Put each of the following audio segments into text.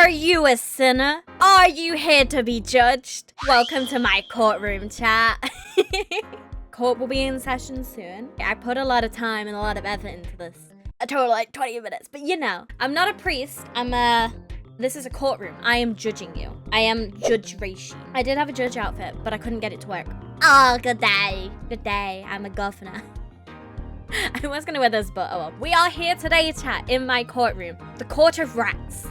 Are you a sinner? Are you here to be judged? Welcome to my courtroom chat. Court will be in session soon. I put a lot of time and a lot of effort into this. A total like 20 minutes, but you know, I'm not a priest. This is a courtroom. I am judging you. I am Judge Rayshii. I did have a judge outfit, but I couldn't get it to work. Oh, good day. Good day. I'm a governor. I was gonna wear this, but oh well. We are here today, chat, in my courtroom. The court of rats.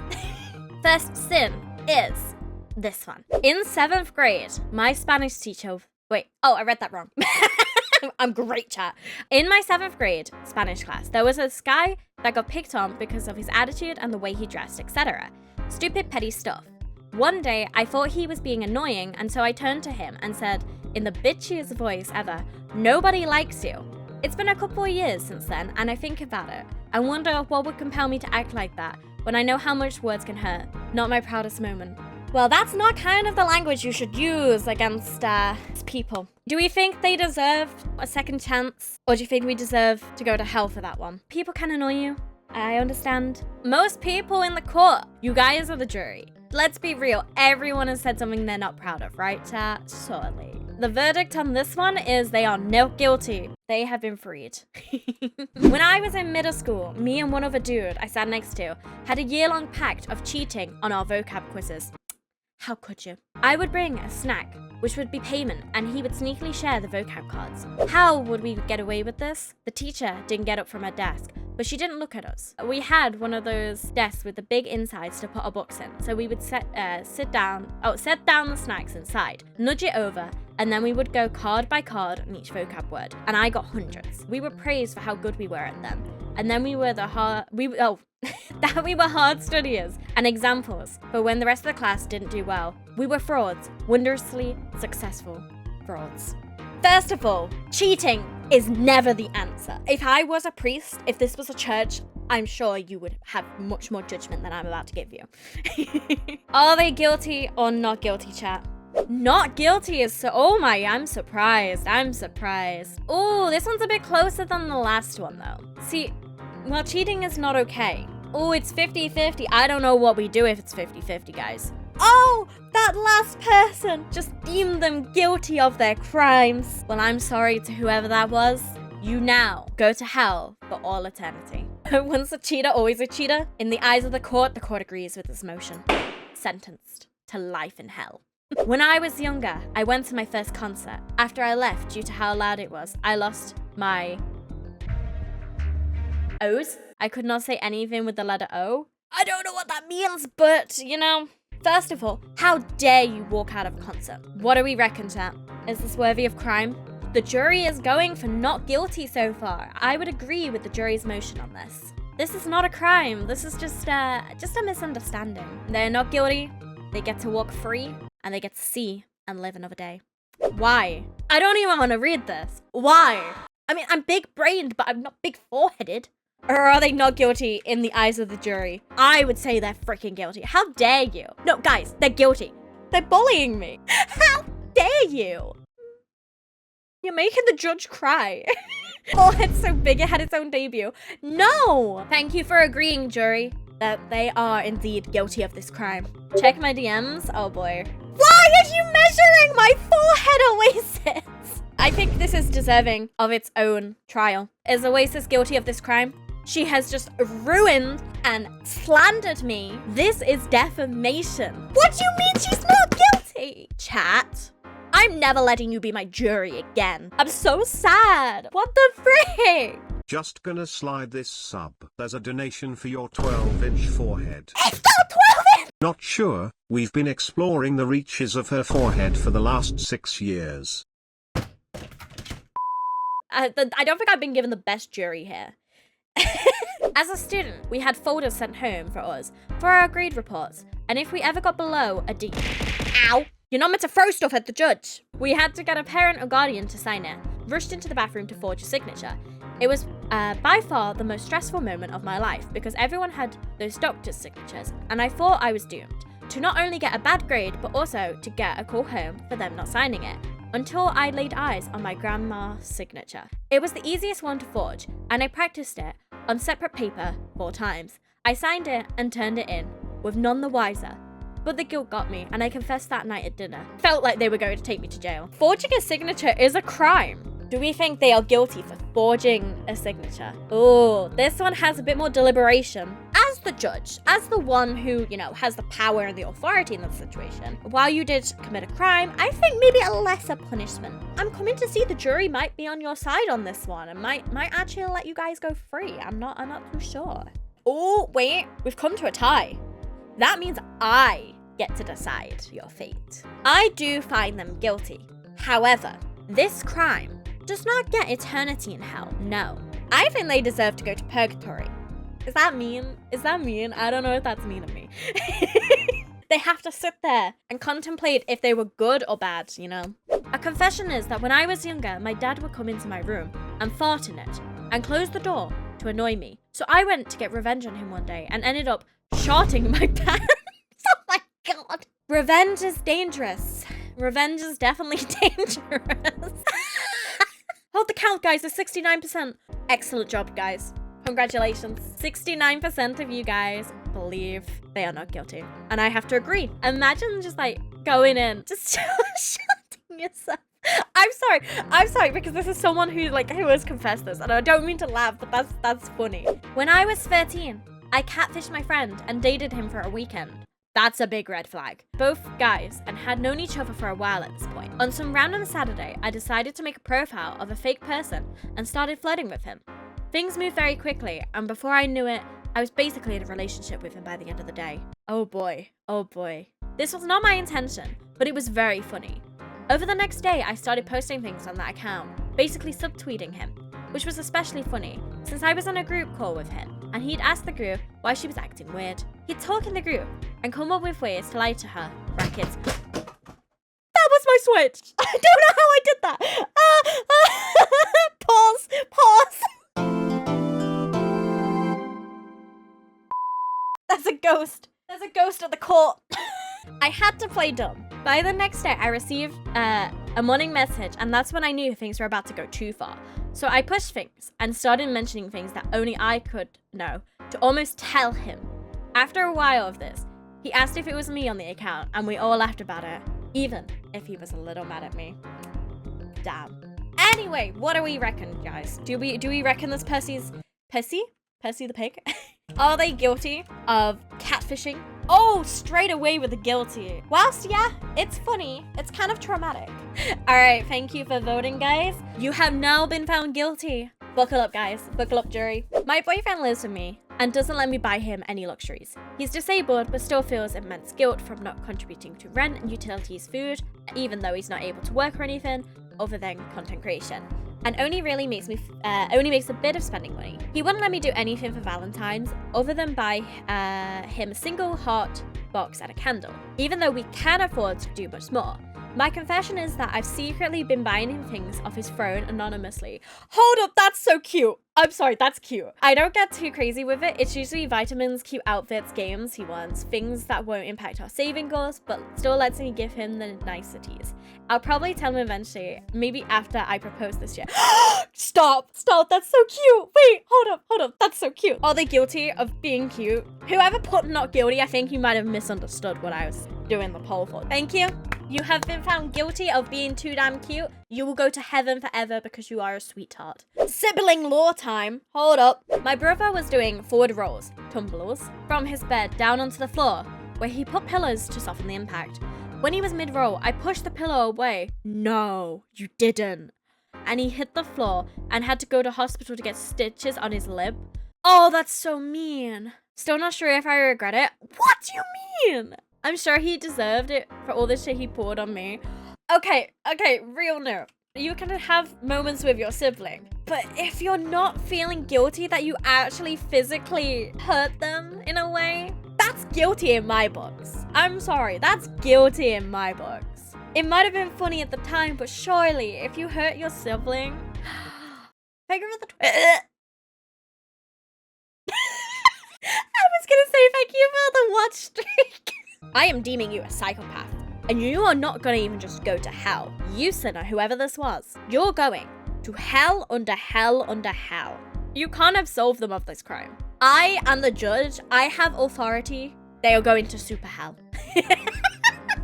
First sin is this one. In 7th grade, my Spanish teacher... Wait, oh, I read that wrong. I'm great, chat. In my 7th grade Spanish class, there was this guy that got picked on because of his attitude and the way he dressed, etc. Stupid, petty stuff. One day, I thought he was being annoying, and so I turned to him and said, in the bitchiest voice ever, "Nobody likes you." It's been a couple of years since then, and I think about it. I wonder what would compel me to act like that when I know how much words can hurt. Not my proudest moment. Well, that's not kind of the language you should use against people. Do we think they deserved a second chance? Or do you think we deserve to go to hell for that one? People can annoy you. I understand. Most people in the court, you guys are the jury. Let's be real, everyone has said something they're not proud of, right, chat? Surely. The verdict on this one is they are not guilty. They have been freed. When I was in middle school, me and one other dude I sat next to had a year-long pact of cheating on our vocab quizzes. How could you? I would bring a snack, which would be payment, and he would sneakily share the vocab cards. How would we get away with this? The teacher didn't get up from her desk, but she didn't look at us. We had one of those desks with the big insides to put our books in, so we would set down the snacks inside, nudge it over, and then we would go card by card on each vocab word, and I got hundreds. We were praised for how good we were at them, and then we were hard studiers and examples, but when the rest of the class didn't do well, we were frauds, wondrously successful frauds. First of all, cheating is never the answer. If I was a priest, if this was a church, I'm sure you would have much more judgment than I'm about to give you. Are they guilty or not guilty, chat? Not guilty is so... Oh my, I'm surprised. Oh, this one's a bit closer than the last one, though. See, well, cheating is not okay. Oh, it's 50-50. I don't know what we do if it's 50-50, guys. Oh, that last person. Just deem them guilty of their crimes. Well, I'm sorry to whoever that was. You now go to hell for all eternity. Once a cheater, always a cheater. In the eyes of the court agrees with this motion. Sentenced to life in hell. When I was younger, I went to my first concert. After I left, due to how loud it was, I lost my O's. I could not say anything with the letter O. I don't know what that means, but, you know. First of all, how dare you walk out of a concert? What do we reckon, chat? Is this worthy of crime? The jury is going for not guilty so far. I would agree with the jury's motion on this. This is not a crime. This is just a misunderstanding. They're not guilty. They get to walk free, and they get to see and live another day. Why? I don't even want to read this. Why? I mean, I'm big-brained, but I'm not big-foreheaded. Or are they not guilty in the eyes of the jury? I would say they're freaking guilty. How dare you? No, guys, they're guilty. They're bullying me. How dare you? You're making the judge cry. Forehead so big it had its own debut. No! Thank you for agreeing, jury, that they are indeed guilty of this crime. Check my DMs. Oh boy. Why are you measuring my forehead, Oasis? I think this is deserving of its own trial. Is Oasis guilty of this crime? She has just ruined and slandered me. This is defamation. What do you mean she's not guilty? Chat, I'm never letting you be my jury again. I'm so sad. What the frick? Just gonna slide this sub. There's a donation for your 12-inch forehead. It's not 12-inch! Not sure, we've been exploring the reaches of her forehead for the last 6 years. I don't think I've been given the best jury here. As a student, we had folders sent home for us for our grade reports, and if we ever got below a D... Ow! You're not meant to throw stuff at the judge! We had to get a parent or guardian to sign it, rushed into the bathroom to forge a signature. It was by far the most stressful moment of my life because everyone had those doctor's signatures, and I thought I was doomed to not only get a bad grade, but also to get a call home for them not signing it. Until I laid eyes on my grandma's signature. It was the easiest one to forge, and I practiced it on separate paper 4 times. I signed it and turned it in with none the wiser. But the guilt got me, and I confessed that night at dinner. Felt like they were going to take me to jail. Forging a signature is a crime. Do we think they are guilty for forging a signature? Oh, this one has a bit more deliberation. As the judge, as the one who, has the power and the authority in the situation, while you did commit a crime, I think maybe a lesser punishment. I'm coming to see the jury might be on your side on this one and might actually let you guys go free. I'm not too sure. Oh, wait, we've come to a tie. That means I get to decide your fate. I do find them guilty. However, this crime does not get eternity in hell. No. I think they deserve to go to purgatory. Is that mean? I don't know if that's mean of me. They have to sit there and contemplate if they were good or bad, A confession is that when I was younger, my dad would come into my room and fart in it and close the door to annoy me. So I went to get revenge on him one day and ended up shorting my pants. Oh my god. Revenge is dangerous. Revenge is definitely dangerous. Hold the count, guys. It's 69%. Excellent job, guys. Congratulations. 69% of you guys believe they are not guilty. And I have to agree. Imagine just going in, just shutting yourself. I'm sorry because this is someone who has confessed this. And I don't mean to laugh, but that's funny. When I was 13, I catfished my friend and dated him for a weekend. That's a big red flag. Both guys and had known each other for a while at this point. On some random Saturday, I decided to make a profile of a fake person and started flirting with him. Things moved very quickly, and before I knew it, I was basically in a relationship with him by the end of the day. Oh boy. This was not my intention, but it was very funny. Over the next day, I started posting things on that account, basically subtweeting him, which was especially funny since I was on a group call with him and he'd asked the group why she was acting weird. He'd talk in the group and come up with ways to lie to her. Brackets. That was my switch. I don't know how I did that. Pause. There's a ghost. There's a ghost at the court. I had to play dumb. By the next day, I received a morning message, and that's when I knew things were about to go too far. So I pushed things and started mentioning things that only I could know to almost tell him. After a while of this, he asked if it was me on the account, and we all laughed about it, even if he was a little mad at me. Damn. Anyway, what do we reckon, guys? Do we reckon this Percy the pig? Are they guilty of catfishing? Oh, straight away with the guilty. Whilst, yeah, it's funny, it's kind of traumatic. All right, thank you for voting, guys. You have now been found guilty. Buckle up, guys. Buckle up, jury. My boyfriend lives with me and doesn't let me buy him any luxuries. He's disabled, but still feels immense guilt from not contributing to rent and utilities, food, even though he's not able to work or anything other than content creation. And only really makes a bit of spending money. He wouldn't let me do anything for Valentine's other than buy him a single heart box and a candle, even though we can afford to do much more. My confession is that I've secretly been buying him things off his phone anonymously. Hold up, that's so cute. I'm sorry, that's cute. I don't get too crazy with it. It's usually vitamins, cute outfits, games he wants, things that won't impact our saving goals, but still lets me give him the niceties. I'll probably tell him eventually, maybe after I propose this year. Stop, that's so cute. Wait, hold up, that's so cute. Are they guilty of being cute? Whoever put not guilty, I think you might have misunderstood what I was doing the poll for. Thank you. You have been found guilty of being too damn cute. You will go to heaven forever because you are a sweetheart. Sibling law time. Hold up. My brother was doing forward rolls, tumbles, from his bed down onto the floor, where he put pillows to soften the impact. When he was mid-roll, I pushed the pillow away. No, you didn't. And he hit the floor and had to go to hospital to get stitches on his lip. Oh, that's so mean. Still not sure if I regret it. What do you mean? I'm sure he deserved it for all the shit he poured on me. Okay, real note. You can have moments with your sibling, but if you're not feeling guilty that you actually physically hurt them in a way, that's guilty in my books. I'm sorry, that's guilty in my books. It might have been funny at the time, but surely if you hurt your sibling, figure out the I was gonna say thank you for the watch streak. I am deeming you a psychopath, and you are not gonna even just go to hell. You sinner, whoever this was, you're going to hell under hell under hell. You can't absolve them of this crime. I am the judge. I have authority they are going to super hell.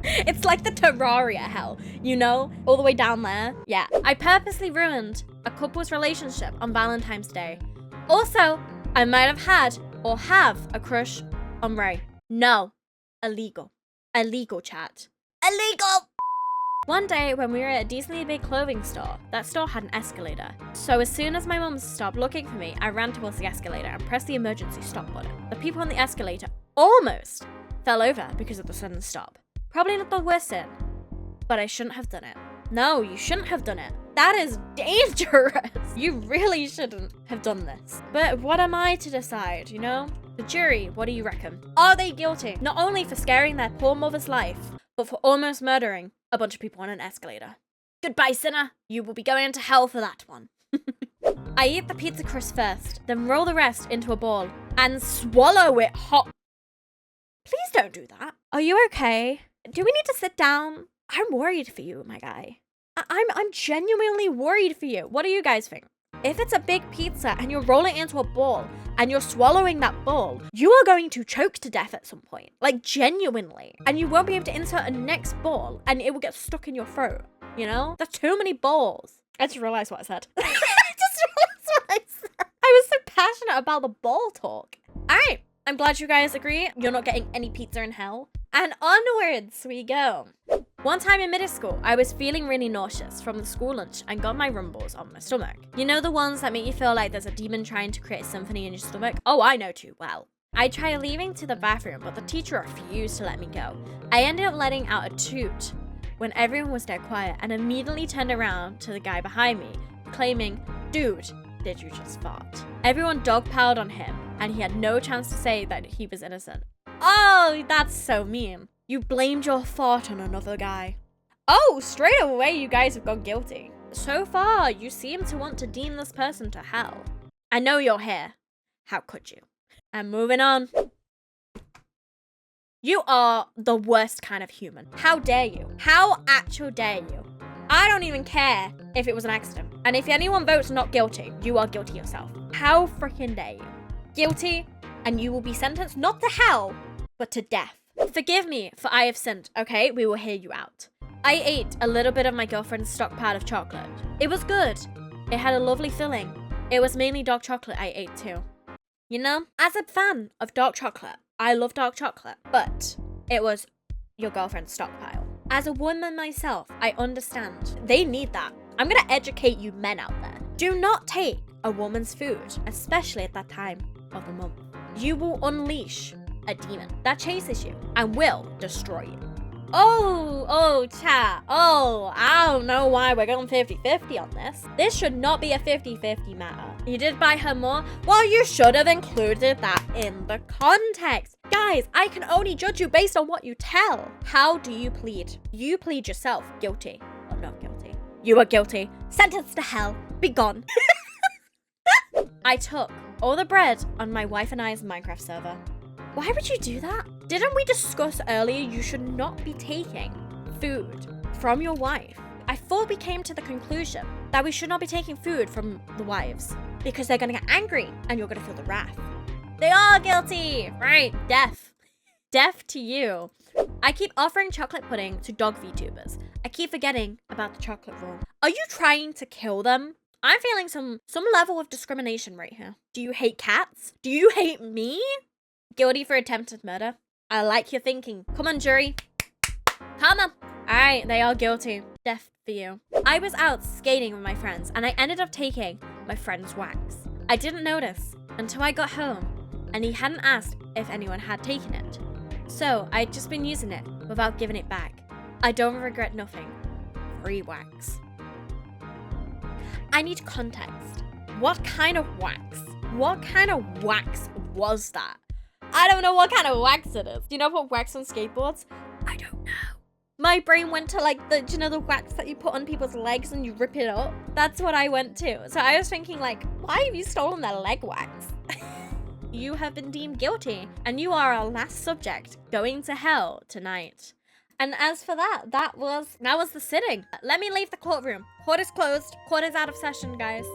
It's like the Terraria hell, you know? All the way down there. Yeah. I purposely ruined a couple's relationship on Valentine's Day. Also, I might have had or have a crush on Ray. No. Illegal. Illegal, chat. Illegal! One day when we were at a decently big clothing store, that store had an escalator. So as soon as my mum stopped looking for me, I ran towards the escalator and pressed the emergency stop button. The people on the escalator almost fell over because of the sudden stop. Probably not the worst sin, but I shouldn't have done it. No, you shouldn't have done it. That is dangerous. You really shouldn't have done this. But what am I to decide, you know? The jury, what do you reckon? Are they guilty? Not only for scaring their poor mother's life, but for almost murdering a bunch of people on an escalator. Goodbye, sinner. You will be going to hell for that one. I eat the pizza crust first, then roll the rest into a ball and swallow it hot. Please don't do that. Are you okay? Do we need to sit down? I'm worried for you, my guy. I'm genuinely worried for you. What do you guys think? If it's a big pizza and you're rolling it into a ball and you're swallowing that ball, you are going to choke to death at some point. Like, genuinely. And you won't be able to insert a next ball and it will get stuck in your throat. You know? There's too many balls. I just realized what I said. I was so passionate about the ball talk. All right. I'm glad you guys agree. You're not getting any pizza in hell. And onwards we go. One time in middle school, I was feeling really nauseous from the school lunch and got my rumbles on my stomach. You know the ones that make you feel like there's a demon trying to create a symphony in your stomach? Oh, I know too well. I tried leaving to the bathroom, but the teacher refused to let me go. I ended up letting out a toot when everyone was dead quiet and immediately turned around to the guy behind me, claiming, "Dude, did you just fart?" Everyone dogpiled on him, and he had no chance to say that he was innocent. Oh, that's so mean. You blamed your fart on another guy. Oh, straight away you guys have gone guilty. So far, you seem to want to deem this person to hell. I know you're here. How could you? And moving on. You are the worst kind of human. How dare you? How actual dare you? I don't even care if it was an accident. And if anyone votes not guilty, you are guilty yourself. How freaking dare you? Guilty, and you will be sentenced not to hell, but to death. Forgive me, for I have sinned, okay? We will hear you out. I ate a little bit of my girlfriend's stockpile of chocolate. It was good. It had a lovely filling. It was mainly dark chocolate I ate too. You know, as a fan of dark chocolate, I love dark chocolate, but it was your girlfriend's stockpile. As a woman myself, I understand. They need that. I'm gonna educate you men out there. Do not take a woman's food, especially at that time of the month. You will unleash a demon that chases you and will destroy you. Oh, chat. Oh, I don't know why we're going 50-50 on this. This should not be a 50-50 matter. You did buy her more? Well, you should have included that in the context. Guys, I can only judge you based on what you tell. How do you plead? You plead yourself guilty or not guilty. You are guilty. Sentenced to hell. Be gone. I took all the bread on my wife and I's Minecraft server. Why would you do that? Didn't we discuss earlier you should not be taking food from your wife? I thought we came to the conclusion that we should not be taking food from the wives because they're gonna get angry and you're gonna feel the wrath. They are guilty, right? Death. Death to you. I keep offering chocolate pudding to dog VTubers. I keep forgetting about the chocolate rule. Are you trying to kill them? I'm feeling some level of discrimination right here. Do you hate cats? Do you hate me? Guilty for attempted murder. I like your thinking. Come on, jury. Come on. All right, they are guilty. Death for you. I was out skating with my friends and I ended up taking my friend's wax. I didn't notice until I got home and he hadn't asked if anyone had taken it. So I'd just been using it without giving it back. I don't regret nothing. Free wax. I need context. What kind of wax? What kind of wax was that? I don't know what kind of wax it is. Do you know what wax on skateboards? I don't know. My brain went to like the, do you know the wax that you put on people's legs and you rip it up? That's what I went to. So I was thinking like, why have you stolen their leg wax? You have been deemed guilty and you are our last subject going to hell tonight. And as for that was the sitting. Let me leave the courtroom. Court is closed. Court is out of session, guys.